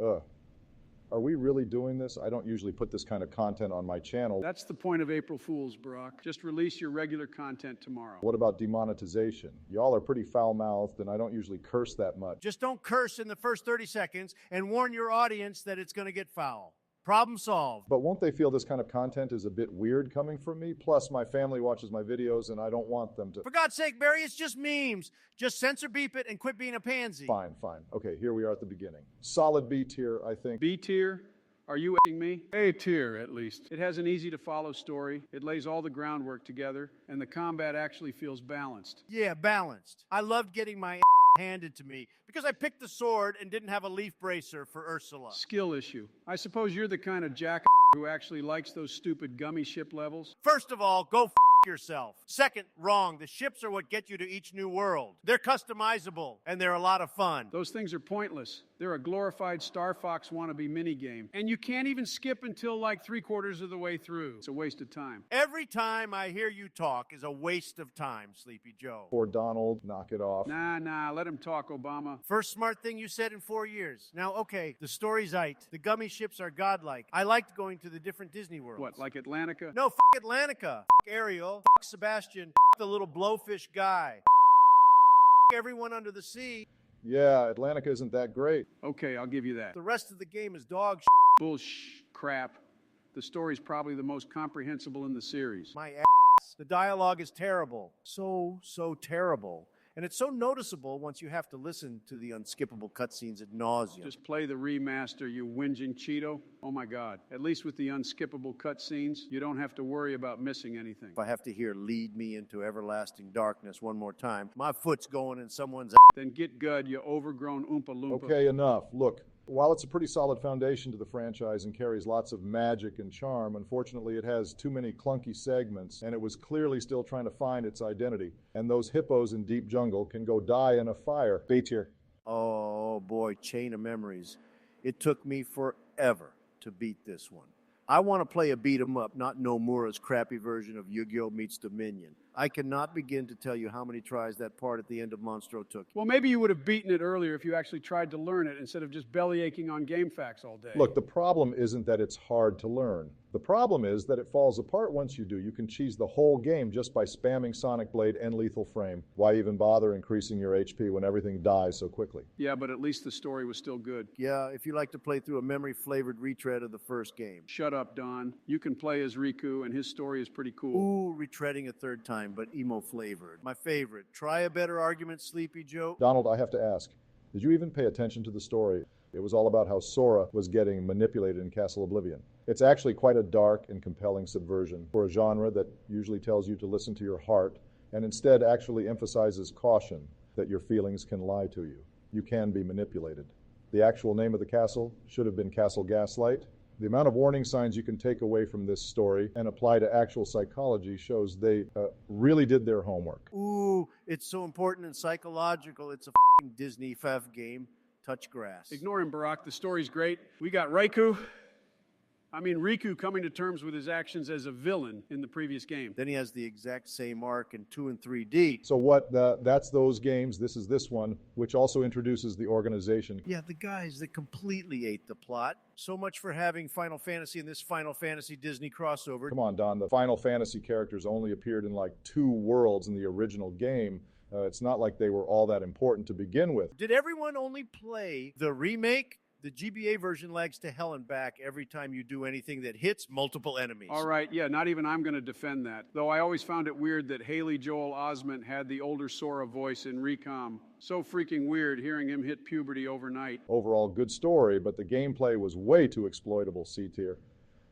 Ugh. Are we really doing this? I don't usually put this kind of content on my channel. That's the point of April Fool's, Barack. Just release your regular content tomorrow. What about demonetization? Y'all are pretty foul-mouthed, and I don't usually curse that much. Just don't curse in the first 30 seconds and warn your audience that it's going to get foul. Problem solved. But won't they feel this kind of content is a bit weird coming from me? Plus, my family watches my videos, and I don't want them to... For God's sake, Barry, it's just memes. Just censor beep it and quit being a pansy. Fine. Okay, here we are at the beginning. Solid B tier, I think. B tier? Are you a**ing me? A tier, at least. It has an easy-to-follow story. It lays all the groundwork together, and the combat actually feels balanced. Yeah, balanced. I loved getting my handed to me because I picked the sword and didn't have a leaf bracer for Ursula. Skill issue. I suppose you're the kind of jack who actually likes those stupid gummy ship levels. First of all, go yourself. Second, wrong. The ships are what get you to each new world. They're customizable, and they're a lot of fun. Those things are pointless. They're a glorified Star Fox wannabe minigame. And you can't even skip until like 3/4 of the way through. It's a waste of time. Every time I hear you talk is a waste of time, Sleepy Joe. Poor Donald, knock it off. Nah, let him talk, Obama. First smart thing you said in 4 years. Now, okay, the story's right. The gummy ships are godlike. I liked going to the different Disney worlds. What, like Atlantica? No, Atlantica. Ariel. Sebastian. The little blowfish guy. Everyone under the sea. Yeah, Atlantica isn't that great. Okay, I'll give you that. The rest of the game is dog Crap. The story's probably the most comprehensible in the series. My ass. The dialogue is terrible. So terrible. And it's so noticeable once you have to listen to the unskippable cutscenes ad nauseum. Just play the remaster, you whinging Cheeto. Oh my God. At least with the unskippable cutscenes, you don't have to worry about missing anything. If I have to hear "lead me into everlasting darkness" one more time, my foot's going in someone's Then get good, you overgrown Oompa Loompa. Okay, enough. Look, while it's a pretty solid foundation to the franchise and carries lots of magic and charm, unfortunately it has too many clunky segments, and it was clearly still trying to find its identity. And those hippos in Deep Jungle can go die in a fire. B tier. Oh boy, chain of memories. It took me forever to beat this one. I want to play a beat 'em up, not Nomura's crappy version of Yu-Gi-Oh! Meets Dominion. I cannot begin to tell you how many tries that part at the end of Monstro took. Well, maybe you would have beaten it earlier if you actually tried to learn it instead of just belly aching on GameFAQs all day. Look, the problem isn't that it's hard to learn. The problem is that it falls apart once you do. You can cheese the whole game just by spamming Sonic Blade and Lethal Frame. Why even bother increasing your HP when everything dies so quickly? Yeah, but at least the story was still good. Yeah, if you like to play through a memory-flavored retread of the first game. Shut up, Don. You can play as Riku, and his story is pretty cool. Ooh, retreading a third time, but emo-flavored. My favorite. Try a better argument, Sleepy Joe. Donald, I have to ask, did you even pay attention to the story? It was all about how Sora was getting manipulated in Castle Oblivion. It's actually quite a dark and compelling subversion for a genre that usually tells you to listen to your heart and instead actually emphasizes caution, that your feelings can lie to you. You can be manipulated. The actual name of the castle should have been Castle Gaslight. The amount of warning signs you can take away from this story and apply to actual psychology shows they really did their homework. Ooh, it's so important and psychological. It's a Disney FF game. Touch grass. Ignore him, Barack. The story's great. We got Riku coming to terms with his actions as a villain in the previous game. Then he has the exact same arc in 2 and 3D. So that's those games. This is this one, which also introduces the organization. Yeah, the guys that completely ate the plot. So much for having Final Fantasy in this Final Fantasy Disney crossover. Come on, Don. The Final Fantasy characters only appeared in like 2 worlds in the original game. It's not like they were all that important to begin with. Did everyone only play the remake? The GBA version lags to hell and back every time you do anything that hits multiple enemies. All right, yeah, not even I'm going to defend that. Though I always found it weird that Haley Joel Osment had the older Sora voice in Recom. So freaking weird hearing him hit puberty overnight. Overall, good story, but the gameplay was way too exploitable, C tier.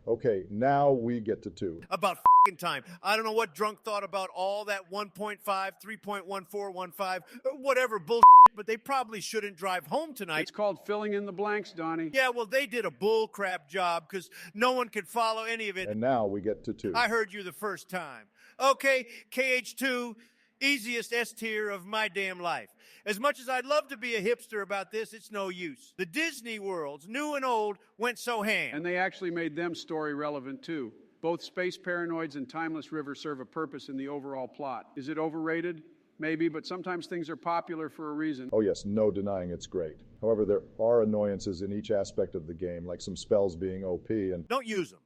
Okay, now we get to 2. About time. I don't know what drunk thought about all that 1.5, 3.1415, whatever bullshit, but they probably shouldn't drive home tonight. It's called filling in the blanks, Donnie. Yeah, well, they did a bull crap job because no one could follow any of it. And now we get to 2. I heard you the first time. Okay, KH2, easiest S tier of my damn life. As much as I'd love to be a hipster about this, it's no use. The Disney worlds, new and old, went so ham. And they actually made them story relevant, too. Both Space Paranoids and Timeless River serve a purpose in the overall plot. Is it overrated? Maybe, but sometimes things are popular for a reason. Oh yes, no denying it's great. However, there are annoyances in each aspect of the game, like some spells being OP, and Don't use them.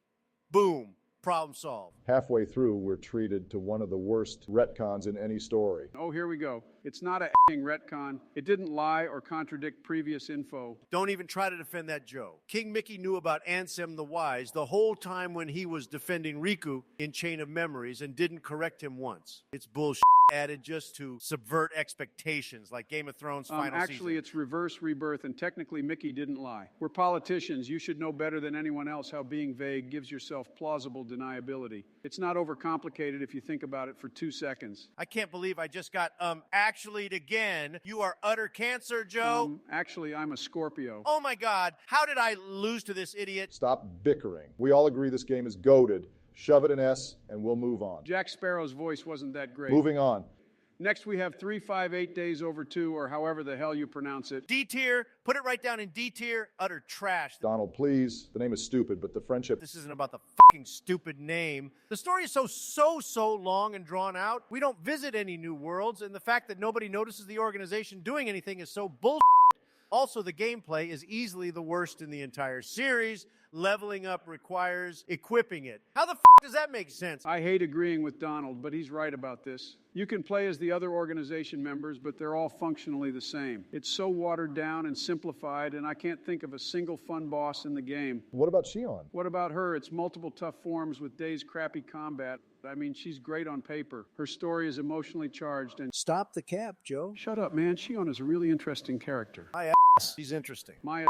Boom. Problem solved. halfway through we're treated to one of the worst retcons in any story. Oh, here we go. It's not a retcon. It didn't lie or contradict previous info. Don't even try to defend that Joe. King Mickey knew about Ansem the Wise the whole time when he was defending Riku in Chain of Memories and didn't correct him once. It's bullshit added just to subvert expectations like Game of Thrones final Actually, season. it's reverse rebirth, and technically Mickey didn't lie. We're politicians. You should know better than anyone else how being vague gives yourself plausible deniability. It's not overcomplicated if you think about it for 2 seconds. I can't believe I just got actually'd again. You are utter cancer, Joe. Actually, I'm a Scorpio. Oh my God, how did I lose to this idiot? Stop bickering. We all agree this game is goated. Shove it in S and we'll move on. Jack Sparrow's voice wasn't that great. Moving on. Next, we have 358 days over 2, or however the hell you pronounce it. D tier, put it right down in D tier, utter trash. Donald, please. The name is stupid, but the friendship... This isn't about the fucking stupid name. The story is so long and drawn out. We don't visit any new worlds, and the fact that nobody notices the organization doing anything is so bullshit. Also, the gameplay is easily the worst in the entire series. Leveling up requires equipping it. How the does that make sense? I hate agreeing with Donald, but he's right about this. You can play as the other organization members, but they're all functionally the same. It's so watered down and simplified, and I can't think of a single fun boss in the game. What about Shion? What about her? It's multiple tough forms with Day's crappy combat. I mean, she's great on paper. Her story is emotionally charged and... Stop the cap, Joe. Shut up, man. Shion is a really interesting character. My ass. He's interesting. Maya,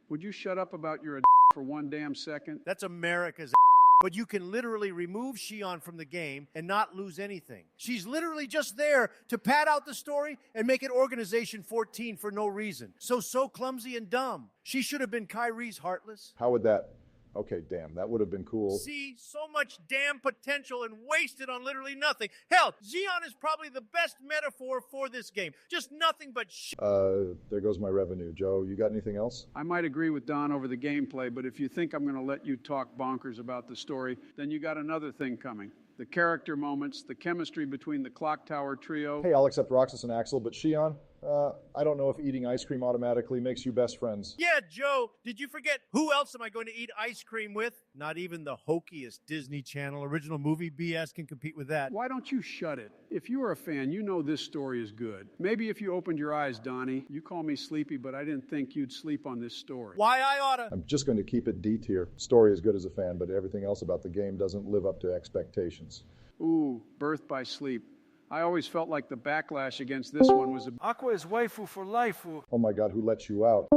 would you shut up about your for one damn second? That's America's but you can literally remove Shion from the game and not lose anything. She's literally just there to pad out the story and make it Organization 14 for no reason. So clumsy and dumb. She should have been Kyrie's Heartless. How would that... Okay, damn, that would have been cool. See, so much damn potential and wasted on literally nothing. Hell, Xion is probably the best metaphor for this game. Just nothing but shit. There goes my revenue. Joe, you got anything else? I might agree with Don over the gameplay, but if you think I'm going to let you talk bonkers about the story, then you got another thing coming. The character moments, the chemistry between the Clock Tower trio. Hey, I'll accept Roxas and Axel, but Shion, I don't know if eating ice cream automatically makes you best friends. Yeah, Joe, did you forget who else am I going to eat ice cream with? Not even the hokiest Disney Channel original movie BS can compete with that. Why don't you shut it? If you are a fan, you know this story is good. Maybe if you opened your eyes, Donnie, you call me sleepy, but I didn't think you'd sleep on this story. Why I oughta... I'm just going to keep it D tier. Story is good as a fan, but everything else about the game doesn't live up to expectations. Ooh, birth by sleep. I always felt like the backlash against this one was Aqua is waifu for life. Oh my God, who let you out?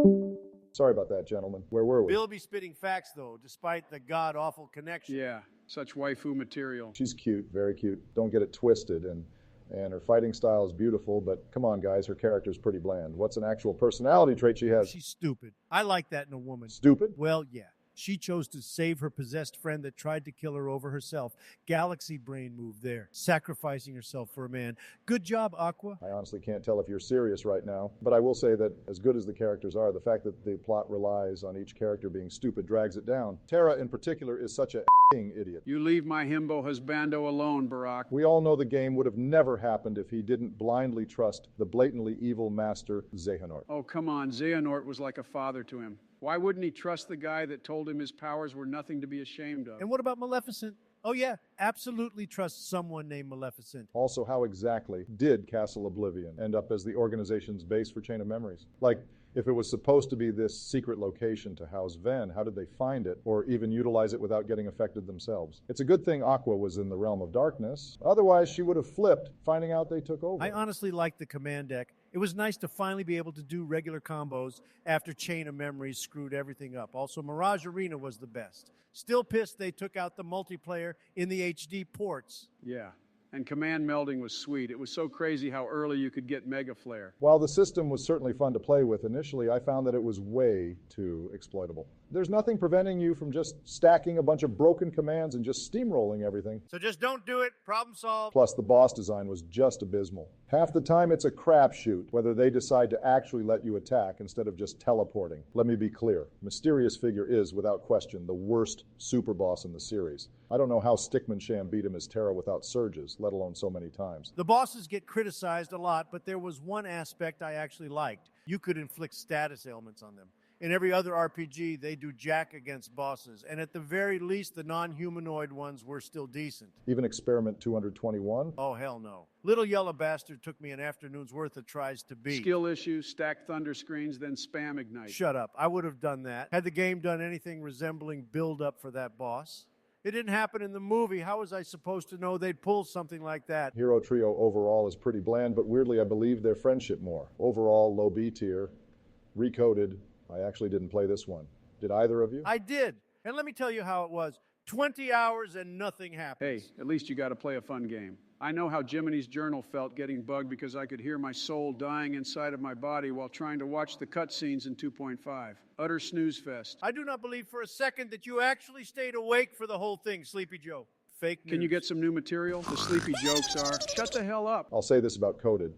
Sorry about that, gentlemen. Where were we? Bill be spitting facts, though, despite the god-awful connection. Yeah, such waifu material. She's cute, very cute. Don't get it twisted, and her fighting style is beautiful, but come on, guys, her character's pretty bland. What's an actual personality trait she has? She's stupid. I like that in a woman. Stupid? Well, yeah. She chose to save her possessed friend that tried to kill her over herself. Galaxy brain move there, sacrificing herself for a man. Good job, Aqua. I honestly can't tell if you're serious right now, but I will say that as good as the characters are, the fact that the plot relies on each character being stupid drags it down. Terra, in particular, is such a idiot. You leave my himbo husbando alone, Barack. We all know the game would have never happened if he didn't blindly trust the blatantly evil master, Xehanort. Oh, come on. Xehanort was like a father to him. Why wouldn't he trust the guy that told him his powers were nothing to be ashamed of? And what about Maleficent? Oh, yeah, absolutely trust someone named Maleficent. Also, how exactly did Castle Oblivion end up as the organization's base for Chain of Memories? Like, if it was supposed to be this secret location to house Ven, how did they find it or even utilize it without getting affected themselves? It's a good thing Aqua was in the realm of darkness. Otherwise, she would have flipped, finding out they took over. I honestly liked the command deck. It was nice to finally be able to do regular combos after Chain of Memories screwed everything up. Also, Mirage Arena was the best. Still pissed they took out the multiplayer in the HD ports. Yeah. And command melding was sweet. It was so crazy how early you could get Mega Flare. While the system was certainly fun to play with initially, I found that it was way too exploitable. There's nothing preventing you from just stacking a bunch of broken commands and just steamrolling everything. So just don't do it. Problem solved. Plus, the boss design was just abysmal. Half the time, it's a crapshoot whether they decide to actually let you attack instead of just teleporting. Let me be clear. Mysterious Figure is, without question, the worst super boss in the series. I don't know how Stickman Sham beat him as Terra without surges. let alone so many times. The bosses get criticized a lot, but there was one aspect I actually liked. You could inflict status ailments on them. In every other RPG, they do jack against bosses, and at the very least, the non-humanoid ones were still decent. Even Experiment 221? Oh, hell no. Little Yellow Bastard took me an afternoon's worth of tries to beat. Skill issues, stack thunder screens, then spam ignite. Shut up. I would have done that. Had the game done anything resembling build-up for that boss? It didn't happen in the movie. How was I supposed to know they'd pull something like that? Hero Trio overall is pretty bland, but weirdly I believe their friendship more. Overall, low B tier, recoded. I actually didn't play this one. Did either of you? I did. And let me tell you how it was. 20 hours and nothing happens. Hey, at least you got to play a fun game. I know how Jiminy's Journal felt getting bugged because I could hear my soul dying inside of my body while trying to watch the cutscenes in 2.5. Utter snooze fest. I do not believe for a second that you actually stayed awake for the whole thing, Sleepy Joe. Fake news. Can you get some new material? The sleepy jokes are, shut the hell up. I'll say this about Coded.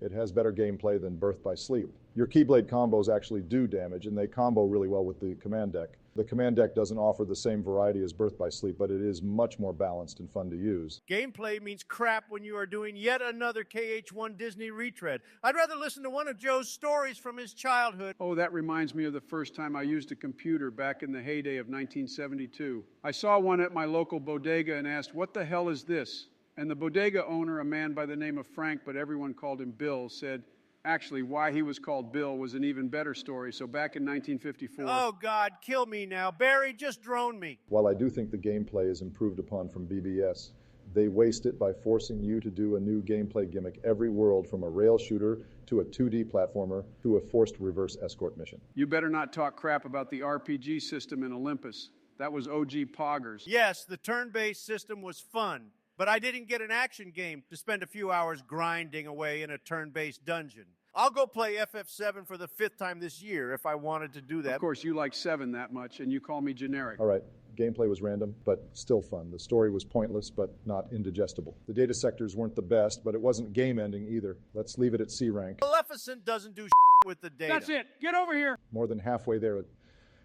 It has better gameplay than Birth by Sleep. Your Keyblade combos actually do damage, and they combo really well with the command deck. The command deck doesn't offer the same variety as Birth by Sleep, but it is much more balanced and fun to use. Gameplay means crap when you are doing yet another KH1 Disney retread. I'd rather listen to one of Joe's stories from his childhood. Oh, that reminds me of the first time I used a computer back in the heyday of 1972. I saw one at my local bodega and asked, "What the hell is this?" And the bodega owner, a man by the name of Frank, but everyone called him Bill, said, actually, why he was called Bill was an even better story. So back in 1954... Oh, God, kill me now. Barry, just drone me. While I do think the gameplay is improved upon from BBS, they waste it by forcing you to do a new gameplay gimmick every world, from a rail shooter to a 2D platformer to a forced reverse escort mission. You better not talk crap about the RPG system in Olympus. That was OG Poggers. Yes, the turn-based system was fun. But I didn't get an action game to spend a few hours grinding away in a turn-based dungeon. I'll go play FF7 for the 5th time this year if I wanted to do that. Of course, you like 7 that much, and you call me generic. All right, gameplay was random, but still fun. The story was pointless, but not indigestible. The data sectors weren't the best, but it wasn't game-ending either. Let's leave it at C rank. Maleficent doesn't do with the data. That's it. Get over here. More than halfway there.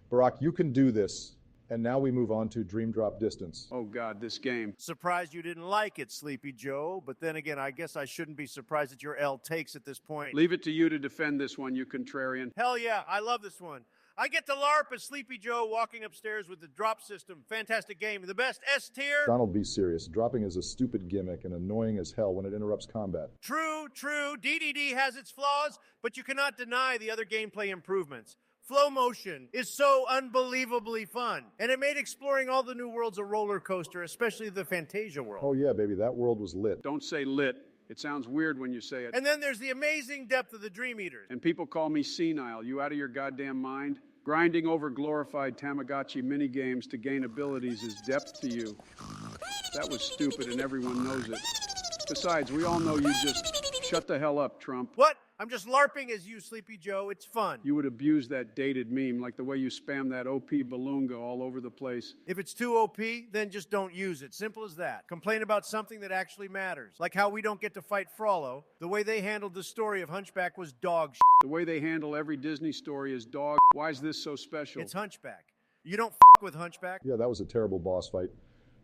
Barack, you can do this. And now we move on to Dream Drop Distance. Oh, God, this game. Surprised you didn't like it, Sleepy Joe. But then again, I guess I shouldn't be surprised at your L takes at this point. Leave it to you to defend this one, you contrarian. Hell yeah, I love this one. I get to LARP as Sleepy Joe walking upstairs with the drop system. Fantastic game. The best S tier. Donald, be serious. Dropping is a stupid gimmick and annoying as hell when it interrupts combat. True. DDD has its flaws, but you cannot deny the other gameplay improvements. Flow motion is so unbelievably fun, and it made exploring all the new worlds a roller coaster, especially the Fantasia world. Oh yeah, baby, that world was lit. Don't say lit. It sounds weird when you say it. And then there's the amazing depth of the Dream Eaters. And people call me senile. You out of your goddamn mind? Grinding over glorified Tamagotchi minigames to gain abilities is depth to you. That was stupid, and everyone knows it. Besides, we all know you just shut the hell up, Trump. What? I'm just LARPing as you, Sleepy Joe. It's fun. You would abuse that dated meme like the way you spam that OP Balloonga all over the place. If it's too OP, then just don't use it. Simple as that. Complain about something that actually matters. Like how we don't get to fight Frollo. The way they handled the story of Hunchback was dog shit. The way they handle every Disney story is dog. Why is this so special? It's Hunchback. You don't with Hunchback. Yeah, that was a terrible boss fight.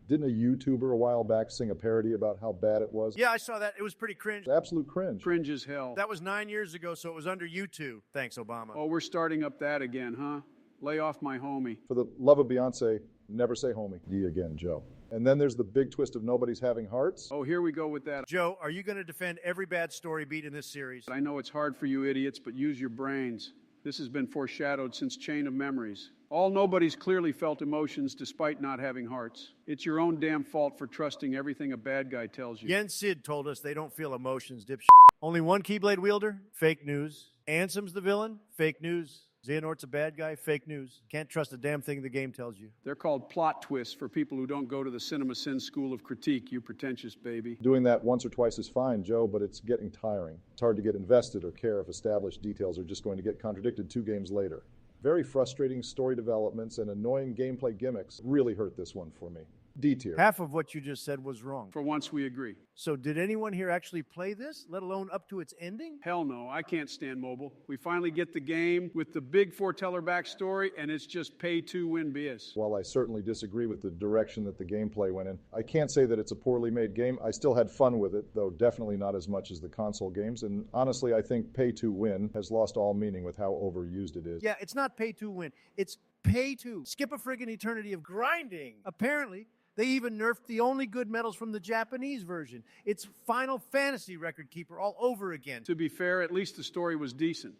Didn't a YouTuber a while back sing a parody about how bad it was? Yeah, I saw that. It was pretty cringe. Absolute cringe. Cringe as hell. That was 9 years ago, so it was under YouTube. Thanks, Obama. Oh, we're starting up that again, huh? Lay off my homie. For the love of Beyonce, never say homie. D again, Joe. And then there's the big twist of nobody's having hearts. Oh, here we go with that. Joe, are you going to defend every bad story beat in this series? I know it's hard for you idiots, but use your brains. This has been foreshadowed since Chain of Memories. All nobodies clearly felt emotions despite not having hearts. It's your own damn fault for trusting everything a bad guy tells you. Yen Sid told us they don't feel emotions, dipshit. Only one Keyblade wielder? Fake news. Ansem's the villain? Fake news. Xehanort's a bad guy? Fake news. Can't trust a damn thing the game tells you. They're called plot twists for people who don't go to the Cinema Sin School of Critique, you pretentious baby. Doing that once or twice is fine, Joe, but it's getting tiring. It's hard to get invested or care if established details are just going to get contradicted 2 games later. Very frustrating story developments and annoying gameplay gimmicks really hurt this one for me. D tier. Half of what you just said was wrong. For once, we agree. So did anyone here actually play this, let alone up to its ending? Hell no, I can't stand mobile. We finally get the game with the big foreteller backstory, and it's just pay to win BS. While I certainly disagree with the direction that the gameplay went in, I can't say that it's a poorly made game. I still had fun with it, though definitely not as much as the console games. And honestly, I think pay to win has lost all meaning with how overused it is. Yeah, it's not pay to win. It's pay to skip a friggin' eternity of grinding. Apparently, they even nerfed the only good medals from the Japanese version. It's Final Fantasy record keeper all over again. To be fair, at least the story was decent,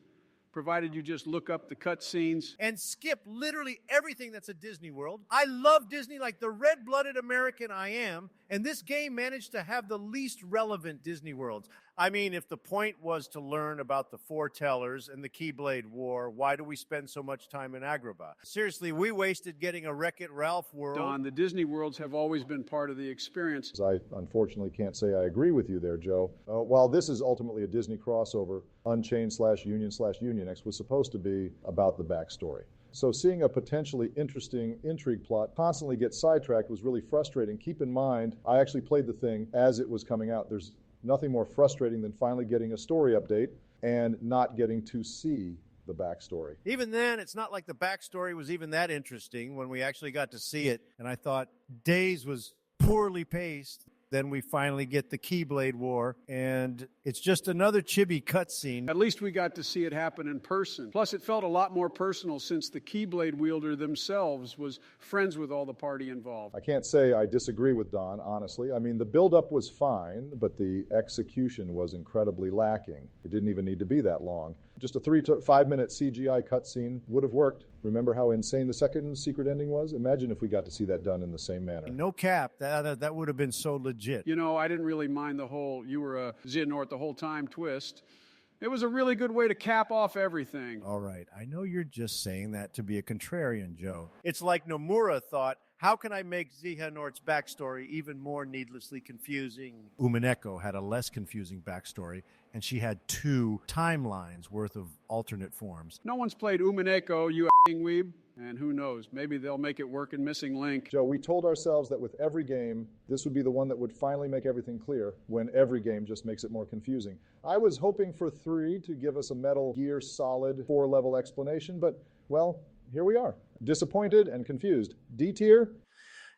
provided you just look up the cutscenes. And skip literally everything that's a Disney World. I love Disney like the red-blooded American I am, and this game managed to have the least relevant Disney Worlds. I mean, if the point was to learn about the Foretellers and the Keyblade War, why do we spend so much time in Agrabah? Seriously, we wasted getting a Wreck-It Ralph world. Don, the Disney Worlds have always been part of the experience. I unfortunately can't say I agree with you there, Joe. While this is ultimately a Disney crossover, Unchained/Union/Unionix was supposed to be about the backstory. So seeing a potentially interesting intrigue plot constantly get sidetracked was really frustrating. Keep in mind, I actually played the thing as it was coming out. There's nothing more frustrating than finally getting a story update and not getting to see the backstory. Even then, it's not like the backstory was even that interesting when we actually got to see it. And I thought Days was poorly paced. Then we finally get the Keyblade War, and it's just another chibi cutscene. At least we got to see it happen in person. Plus, it felt a lot more personal since the Keyblade wielder themselves was friends with all the party involved. I can't say I disagree with Don, honestly. I mean, the build-up was fine, but the execution was incredibly lacking. It didn't even need to be that long. Just a 3 to 5 minute CGI cutscene would have worked. Remember how insane the second secret ending was? Imagine if we got to see that done in the same manner. No cap. That would have been so legit. You know, I didn't really mind the whole "you were a Xehanort the whole time" twist. It was a really good way to cap off everything. All right. I know you're just saying that to be a contrarian, Joe. It's like Nomura thought, how can I make Xehanort's backstory even more needlessly confusing? Umineko had a less confusing backstory, and she had 2 timelines worth of alternate forms. No one's played Umineko, you weeb. And who knows, maybe they'll make it work in Missing Link. Joe, we told ourselves that with every game, this would be the one that would finally make everything clear, when every game just makes it more confusing. I was hoping for 3 to give us a Metal Gear Solid 4-level explanation, but, well, here we are. Disappointed and confused. D tier?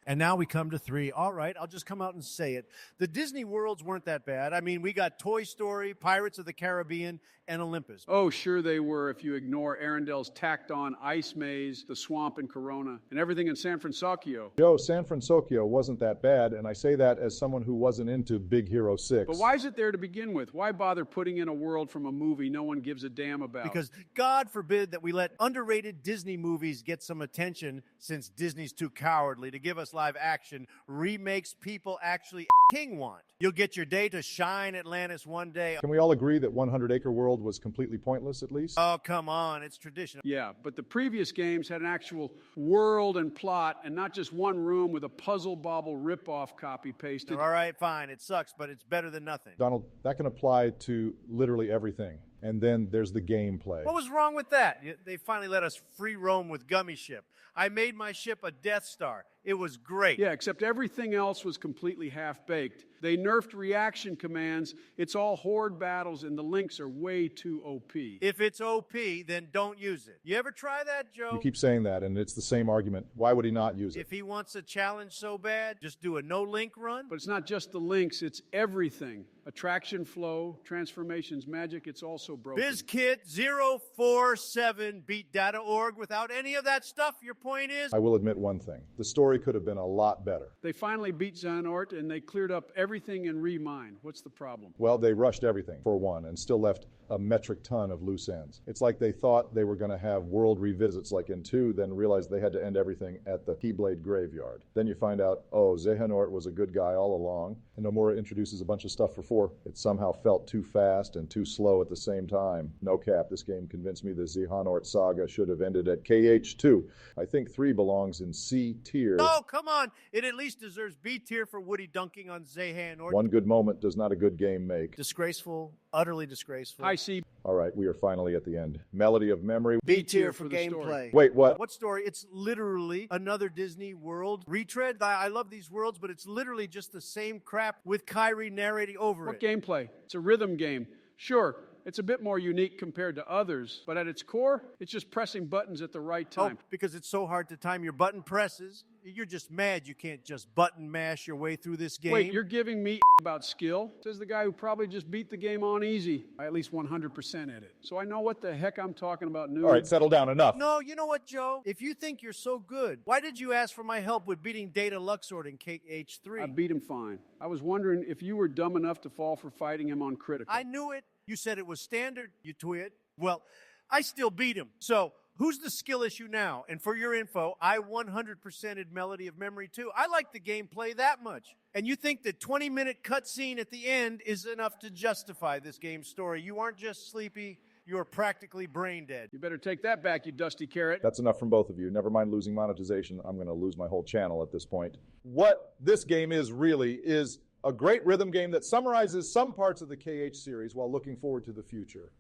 And now we come to 3. All right, I'll just come out and say it. The Disney Worlds weren't that bad. I mean, we got Toy Story, Pirates of the Caribbean, and Olympus. Oh, sure they were if you ignore Arendelle's tacked-on ice maze, the swamp in Corona, and everything in San Francisco. Joe, San Francisco wasn't that bad, and I say that as someone who wasn't into Big Hero 6. But why is it there to begin with? Why bother putting in a world from a movie no one gives a damn about? Because God forbid that we let underrated Disney movies get some attention, since Disney's too cowardly to give us live action remakes people actually want. You'll get your day to shine, Atlantis, one day. Can we all agree that 100 Acre World was completely pointless, at least? Oh, come on. It's tradition. Yeah, but the previous games had an actual world and plot, and not just one room with a puzzle bobble rip-off copy-pasted. All right, fine. It sucks, but it's better than nothing. Donald, that can apply to literally everything. And then there's the gameplay. What was wrong with that? They finally let us free roam with Gummy Ship. I made my ship a Death Star. It was great. Yeah, except everything else was completely half-baked. They nerfed reaction commands. It's all horde battles, and the links are way too OP. If it's OP, then don't use it. You ever try that, Joe? You keep saying that, and it's the same argument. Why would he not use it? If he wants a challenge so bad, just do a no-link run. But it's not just the links, it's everything. Attraction flow, transformations, magic, it's also broken. BizKit047 beat data.org without any of that stuff, your point is? I will admit one thing. The story could have been a lot better. They finally beat Xehanort, and they cleared up everything in Remine. What's the problem? Well, they rushed everything, for one, and still left a metric ton of loose ends. It's like they thought they were going to have world revisits like in 2, then realized they had to end everything at the Keyblade graveyard. Then you find out, oh, Xehanort was a good guy all along, and Nomura introduces a bunch of stuff for 4. It somehow felt too fast and too slow at the same time. No cap, this game convinced me the Xehanort saga should have ended at KH2. I think 3 belongs in C tier. Oh, come on. It at least deserves B tier for Woody dunking on Xehanort. One good moment does not a good game make. Disgraceful, utterly disgraceful. Hi, Bye, C. All right, we are finally at the end. Melody of Memory. B tier for the story. gameplay. Wait, what? What story? It's literally another Disney World retread. I love these worlds, but it's literally just the same crap with Kyrie narrating over What it. gameplay? It's a rhythm game. Sure, it's a bit more unique compared to others, but at its core, it's just pressing buttons at the right time. Oh, because it's so hard to time your button presses. You're just mad you can't just button mash your way through this game. Wait, you're giving me about skill? Says the guy who probably just beat the game on easy. I at least 100% at it. So I know what the heck I'm talking about, noob. All right, settle down. Enough. No, you know what, Joe? If you think you're so good, why did you ask for my help with beating Data Luxord in KH3? I beat him fine. I was wondering if you were dumb enough to fall for fighting him on critical. I knew it. You said it was standard, you twit. Well, I still beat him. So who's the skill issue now? And for your info, I 100%ed Melody of Memory too. I like the gameplay that much. And you think the 20-minute cutscene at the end is enough to justify this game's story. You aren't just sleepy, you're practically brain dead. You better take that back, you dusty carrot. That's enough from both of you. Never mind losing monetization. I'm going to lose my whole channel at this point. What this game is really is a great rhythm game that summarizes some parts of the KH series while looking forward to the future.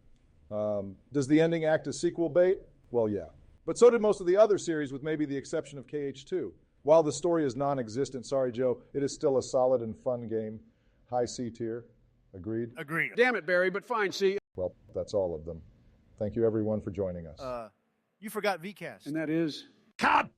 Does the ending act as sequel bait? Well, yeah. But so did most of the other series, with maybe the exception of KH2. While the story is non-existent, sorry, Joe, it is still a solid and fun game. High C tier. Agreed? Agreed. Damn it, Barry, but fine, see. Well, that's all of them. Thank you, everyone, for joining us. You forgot VCast. And that is... Cut!